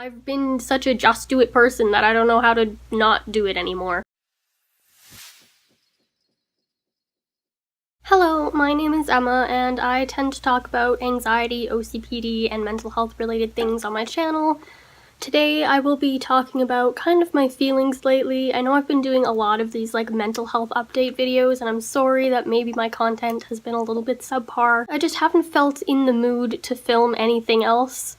I've been such a just do it person that I don't know how to not do it anymore. Hello, my name is Emma, and I tend to talk about anxiety, OCPD, and mental health related things on my channel. Today I will be talking about kind of my feelings lately. I know I've been doing a lot of these like mental health update videos, and I'm sorry that maybe my content has been a little bit subpar. I just haven't felt in the mood to film anything else.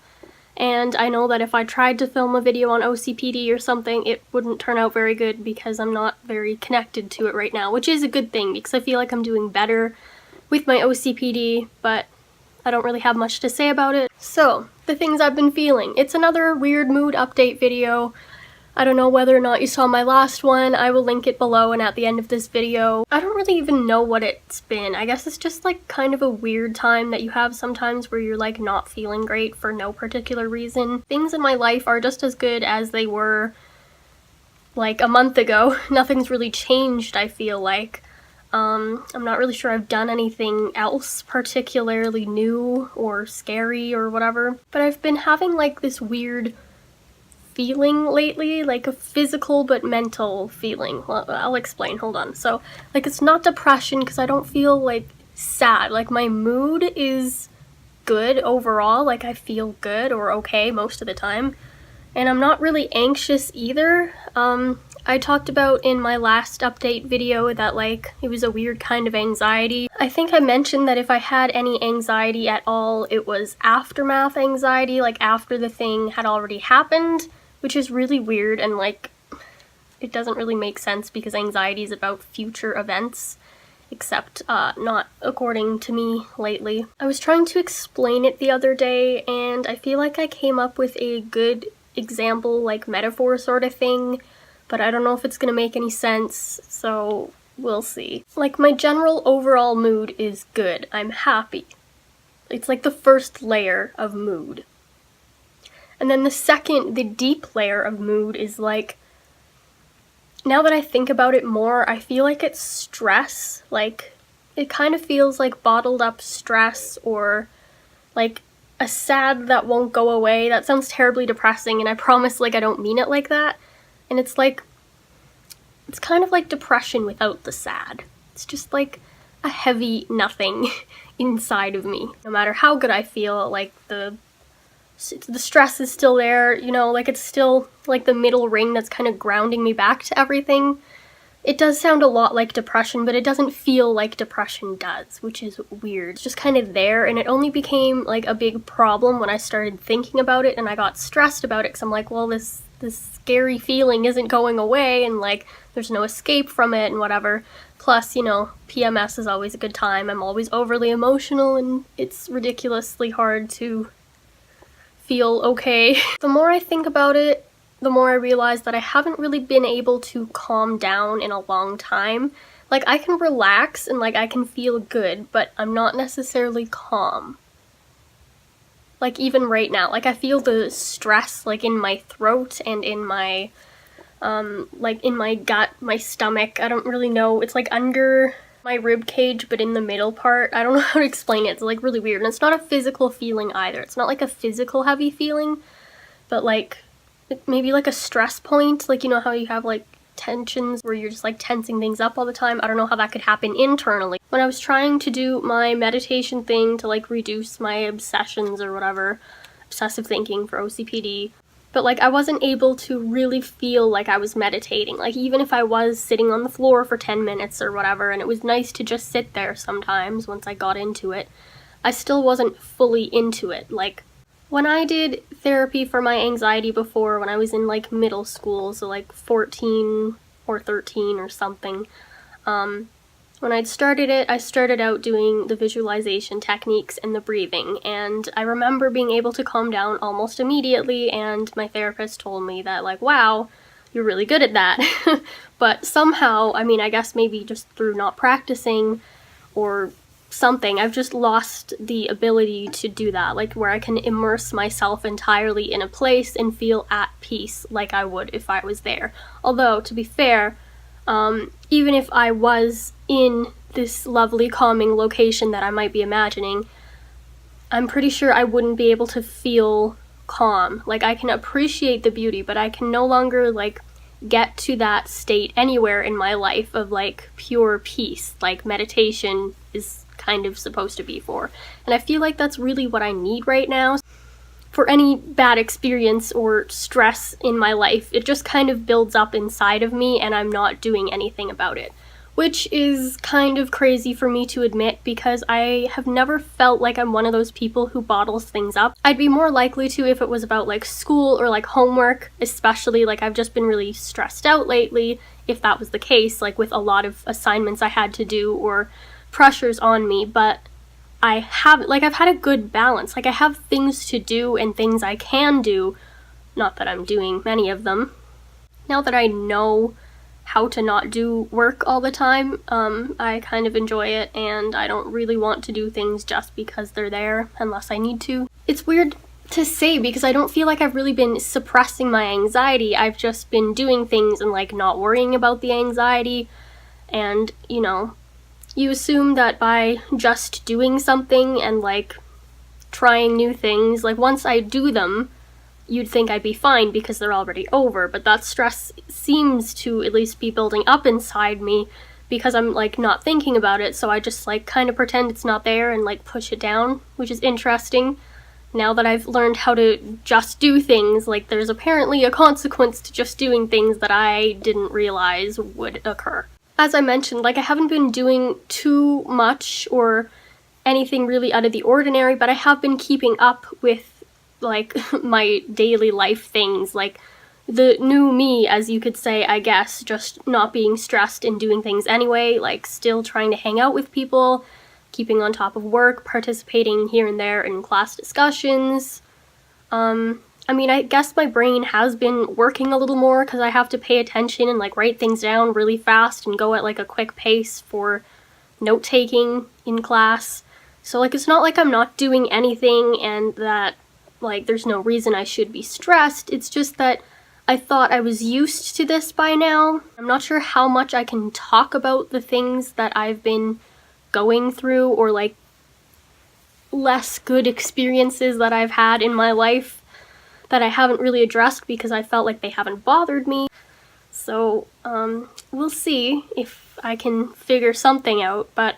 And I know that if I tried to film a video on OCPD or something, it wouldn't turn out very good because I'm not very connected to it right now, which is a good thing because I feel like I'm doing better with my OCPD, but I don't really have much to say about it. So, the things I've been feeling. It's another weird mood update video. I don't know whether or not you saw my last one. I will link it below and at the end of this video. I don't really even know what it's been. I guess it's just like kind of a weird time that you have sometimes where you're like not feeling great for no particular reason. Things in my life are just as good as they were like a month ago. Nothing's really changed, I feel like. I'm not really sure I've done anything else particularly new or scary or whatever, but I've been having like this weird feeling lately, like a physical but mental feeling. Well, I'll explain, hold on. So, like, it's not depression because I don't feel like sad. Like, my mood is good overall, like I feel good or okay most of the time, and I'm not really anxious either. I talked about in my last update video that like it was a weird kind of anxiety. I think I mentioned that if I had any anxiety at all, it was aftermath anxiety, like after the thing had already happened, which is really weird and like it doesn't really make sense because anxiety is about future events, except not according to me lately. I was trying to explain it the other day and I feel like I came up with a good example, like metaphor sort of thing, but I don't know if it's gonna make any sense, so we'll see. Like, my general overall mood is good. I'm happy. It's like the first layer of mood. And then the deep layer of mood is like, now that I think about it more, I feel like it's stress. Like, it kind of feels like bottled up stress or like a sad that won't go away. That sounds terribly depressing, and I promise like I don't mean it like that. And it's like, it's kind of like depression without the sad. It's just like a heavy nothing inside of me. No matter how good I feel, like the stress is still there, you know, like it's still like the middle ring that's kind of grounding me back to everything. It does sound a lot like depression, but it doesn't feel like depression does, which is weird. It's just kind of there, and it only became like a big problem when I started thinking about it and I got stressed about it because I'm like, well, this scary feeling isn't going away and like there's no escape from it and whatever. Plus, you know, PMS is always a good time. I'm always overly emotional and it's ridiculously hard to feel okay. The more I think about it, the more I realize that I haven't really been able to calm down in a long time. Like, I can relax and like I can feel good, but I'm not necessarily calm. Like, even right now, like I feel the stress like in my throat and in my like in my gut, my stomach. I don't really know. It's like under my rib cage, but in the middle part. I don't know how to explain it. It's like really weird. And it's not a physical feeling either. It's not like a physical heavy feeling, but like maybe like a stress point. Like, you know how you have like tensions where you're just like tensing things up all the time? I don't know how that could happen internally. When I was trying to do my meditation thing to like reduce my obsessions or whatever, obsessive thinking for OCPD, but like I wasn't able to really feel like I was meditating. Like, even if I was sitting on the floor for 10 minutes or whatever, and it was nice to just sit there sometimes once I got into it, I still wasn't fully into it. Like, when I did therapy for my anxiety before, when I was in like middle school, so like 14 or 13 or something, when I'd started it, I started out doing the visualization techniques and the breathing, and I remember being able to calm down almost immediately, and my therapist told me that like, wow, you're really good at that. But somehow, I mean, I guess maybe just through not practicing or something, I've just lost the ability to do that, like where I can immerse myself entirely in a place and feel at peace like I would if I was there. Although, to be fair, even if I was in this lovely calming location that I might be imagining, I'm pretty sure I wouldn't be able to feel calm. Like, I can appreciate the beauty, but I can no longer, like, get to that state anywhere in my life of, like, pure peace, like meditation is kind of supposed to be for. And I feel like that's really what I need right now. For any bad experience or stress in my life, it just kind of builds up inside of me and I'm not doing anything about it. Which is kind of crazy for me to admit because I have never felt like I'm one of those people who bottles things up. I'd be more likely to if it was about like school or like homework, especially like I've just been really stressed out lately, if that was the case, like with a lot of assignments I had to do or pressures on me, but I've had a good balance. Like I have things to do and things I can do, not that I'm doing many of them. Now that I know how to not do work all the time, I kind of enjoy it and I don't really want to do things just because they're there unless I need to. It's weird to say because I don't feel like I've really been suppressing my anxiety. I've just been doing things and like not worrying about the anxiety, and you know, you assume that by just doing something and like trying new things, like once I do them, you'd think I'd be fine because they're already over, but that stress seems to at least be building up inside me because I'm like not thinking about it, so I just like kind of pretend it's not there and like push it down, which is interesting. Now that I've learned how to just do things, like there's apparently a consequence to just doing things that I didn't realize would occur. As I mentioned, like I haven't been doing too much or anything really out of the ordinary, but I have been keeping up with like my daily life things, like the new me, as you could say, I guess, just not being stressed and doing things anyway, like still trying to hang out with people, keeping on top of work, participating here and there in class discussions. I mean, I guess my brain has been working a little more because I have to pay attention and like write things down really fast and go at like a quick pace for note-taking in class. So like it's not like I'm not doing anything and that like there's no reason I should be stressed. It's just that I thought I was used to this by now. I'm not sure how much I can talk about the things that I've been going through or like less good experiences that I've had in my life that I haven't really addressed because I felt like they haven't bothered me. So we'll see if I can figure something out, but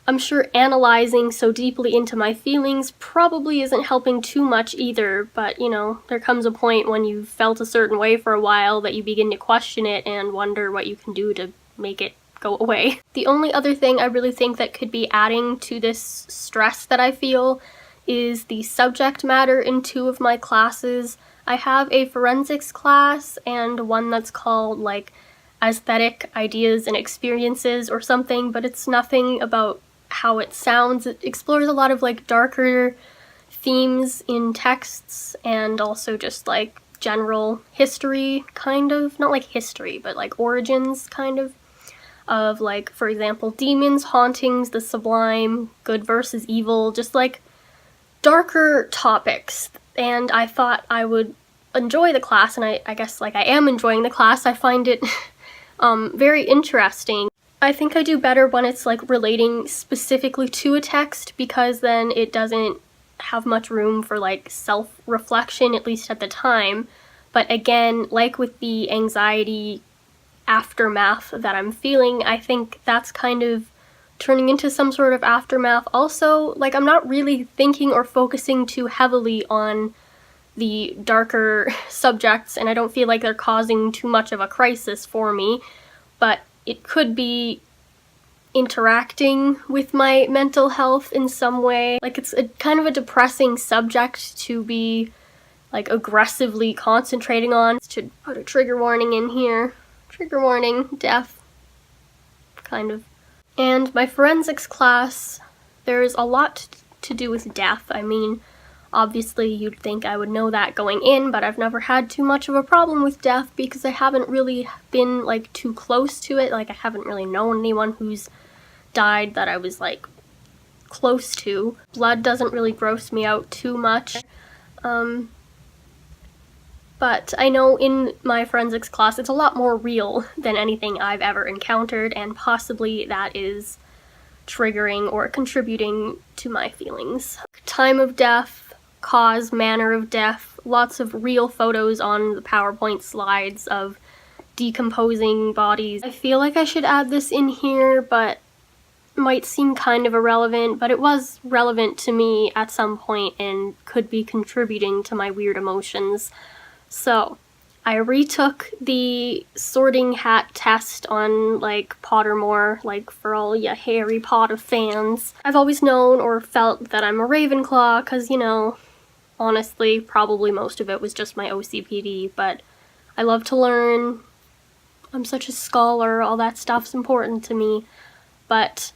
I'm sure analyzing so deeply into my feelings probably isn't helping too much either, but you know, there comes a point when you've felt a certain way for a while that you begin to question it and wonder what you can do to make it go away. The only other thing I really think that could be adding to this stress that I feel is the subject matter in two of my classes. I have a forensics class and one that's called like aesthetic ideas and experiences or something, but it's nothing about how it sounds. It explores a lot of like darker themes in texts and also just like general history, kind of, not like history, but like origins kind of like, for example, demons, hauntings, the sublime, good versus evil, just like darker topics. And I thought I would enjoy the class, and I guess like I am enjoying the class. I find it very interesting. I think I do better when it's like relating specifically to a text because then it doesn't have much room for like self-reflection, at least at the time. But again, like with the anxiety aftermath that I'm feeling, I think that's kind of turning into some sort of aftermath. Also, like I'm not really thinking or focusing too heavily on the darker subjects, and I don't feel like they're causing too much of a crisis for me, but it could be interacting with my mental health in some way. Like it's a kind of a depressing subject to be like aggressively concentrating on. Should put a trigger warning in here. Trigger warning, death, kind of. And my forensics class, there's a lot to do with death. I mean, obviously you'd think I would know that going in, but I've never had too much of a problem with death because I haven't really been like too close to it. Like I haven't really known anyone who's died that I was like close to. Blood doesn't really gross me out too much. But I know in my forensics class it's a lot more real than anything I've ever encountered, and possibly that is triggering or contributing to my feelings. Time of death, cause, manner of death, lots of real photos on the PowerPoint slides of decomposing bodies. I feel like I should add this in here, but might seem kind of irrelevant, but it was relevant to me at some point and could be contributing to my weird emotions. So I retook the sorting hat test on like Pottermore, like for all ya Harry Potter fans. I've always known or felt that I'm a Ravenclaw because, you know, honestly, probably most of it was just my OCPD, but I love to learn. I'm such a scholar, all that stuff's important to me. But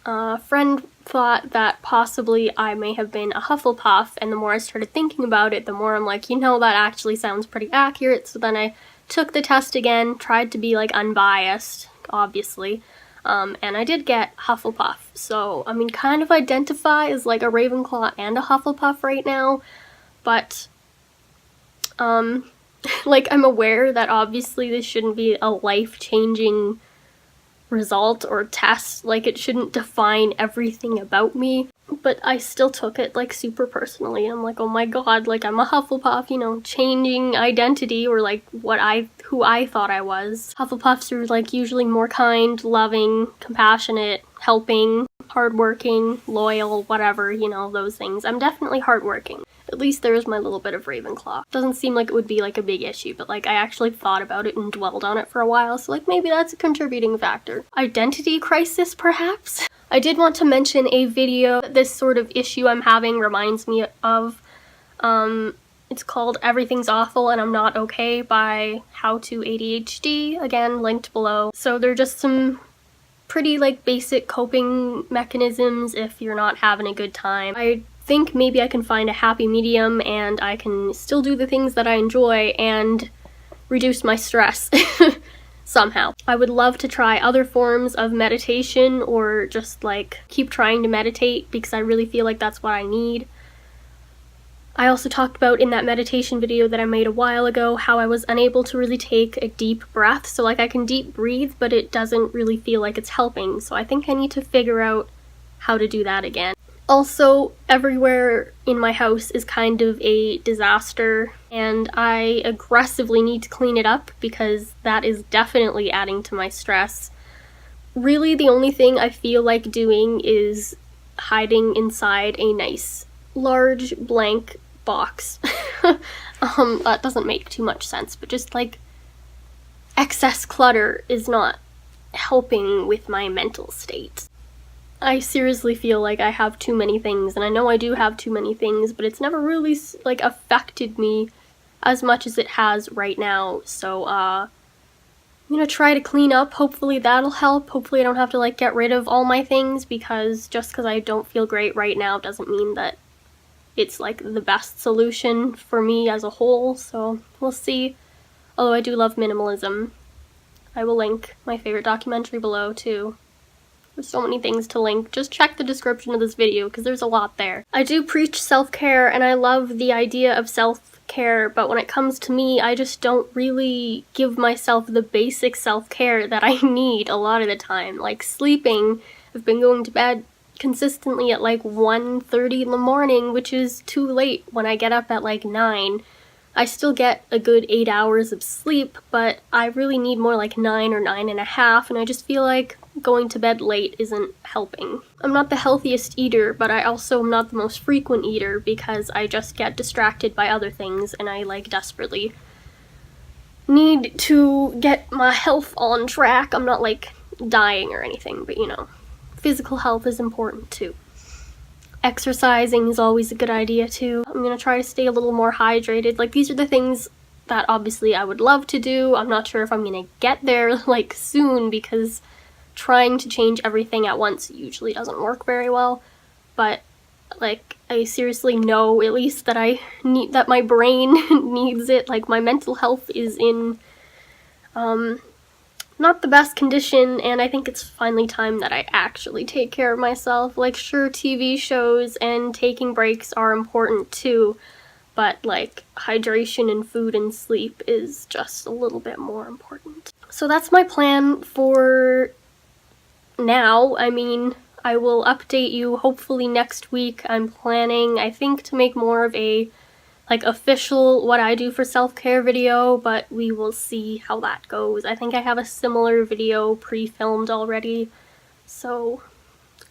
a friend thought that possibly I may have been a Hufflepuff, and the more I started thinking about it, the more I'm like, you know, that actually sounds pretty accurate. So then I took the test again, tried to be like unbiased, obviously, and I did get Hufflepuff. So, I mean, kind of identify as like a Ravenclaw and a Hufflepuff right now, but like, I'm aware that obviously this shouldn't be a life-changing result or test, like it shouldn't define everything about me, but I still took it like super personally. I'm like, oh my god, like I'm a Hufflepuff, you know, changing identity, or like who I thought I was. Hufflepuffs are like usually more kind, loving, compassionate, helping, hardworking, loyal, whatever, you know, those things. I'm definitely hardworking. At least there's my little bit of Ravenclaw. Doesn't seem like it would be like a big issue, but like I actually thought about it and dwelled on it for a while, so like maybe that's a contributing factor. Identity crisis, perhaps? I did want to mention a video that this sort of issue I'm having reminds me of. It's called Everything's Awful and I'm Not Okay by How to ADHD, again linked below. So they're just some pretty like basic coping mechanisms if you're not having a good time. I think maybe I can find a happy medium and I can still do the things that I enjoy and reduce my stress somehow. I would love to try other forms of meditation or just like keep trying to meditate because I really feel like that's what I need. I also talked about in that meditation video that I made a while ago how I was unable to really take a deep breath. So like I can deep breathe, but it doesn't really feel like it's helping. So I think I need to figure out how to do that again. Also, everywhere in my house is kind of a disaster, and I aggressively need to clean it up because that is definitely adding to my stress. Really, the only thing I feel like doing is hiding inside a nice, large, blank box. That doesn't make too much sense, but just like excess clutter is not helping with my mental state. I seriously feel like I have too many things, and I know I do have too many things, but it's never really, like, affected me as much as it has right now, so, I'm gonna try to clean up. Hopefully that'll help. Hopefully I don't have to, like, get rid of all my things, because just because I don't feel great right now doesn't mean that it's, like, the best solution for me as a whole, so we'll see. Although I do love minimalism. I will link my favorite documentary below, too. There's so many things to link. Just check the description of this video because there's a lot there. I do preach self-care and I love the idea of self-care, but when it comes to me, I just don't really give myself the basic self-care that I need a lot of the time. Like sleeping, I've been going to bed consistently at like 1:30 in the morning, which is too late when I get up at like 9. I still get a good 8 hours of sleep, but I really need more like 9 or 9.5, and I just feel like going to bed late isn't helping. I'm not the healthiest eater, but I also am not the most frequent eater because I just get distracted by other things and I like desperately need to get my health on track. I'm not like dying or anything, but you know, physical health is important too. Exercising is always a good idea too. I'm gonna try to stay a little more hydrated. Like these are the things that obviously I would love to do. I'm not sure if I'm gonna get there like soon because trying to change everything at once usually doesn't work very well, but like I seriously know at least that I need, that my brain needs it. Like my mental health is in not the best condition, and I think it's finally time that I actually take care of myself. Like sure, TV shows and taking breaks are important too, but like hydration and food and sleep is just a little bit more important. So that's my plan for now. I mean, I will update you hopefully next week. I'm planning, I think, to make more of a like official what I do for self-care video, but we will see how that goes. I think I have a similar video pre-filmed already, so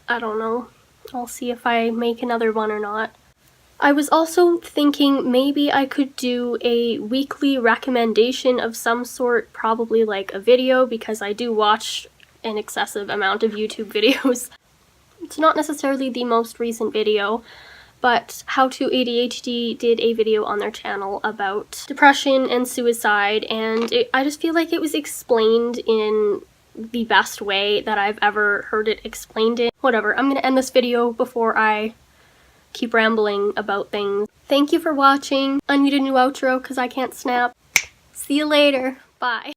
I don't know. I'll see if I make another one or not. I was also thinking maybe I could do a weekly recommendation of some sort, probably like a video, because I do watch an excessive amount of YouTube videos. It's not necessarily the most recent video, but How to ADHD did a video on their channel about depression and suicide, and I just feel like it was explained in the best way that I've ever heard it explained in. Whatever, I'm gonna end this video before I keep rambling about things. Thank you for watching. I need a new outro because I can't snap. See you later. Bye.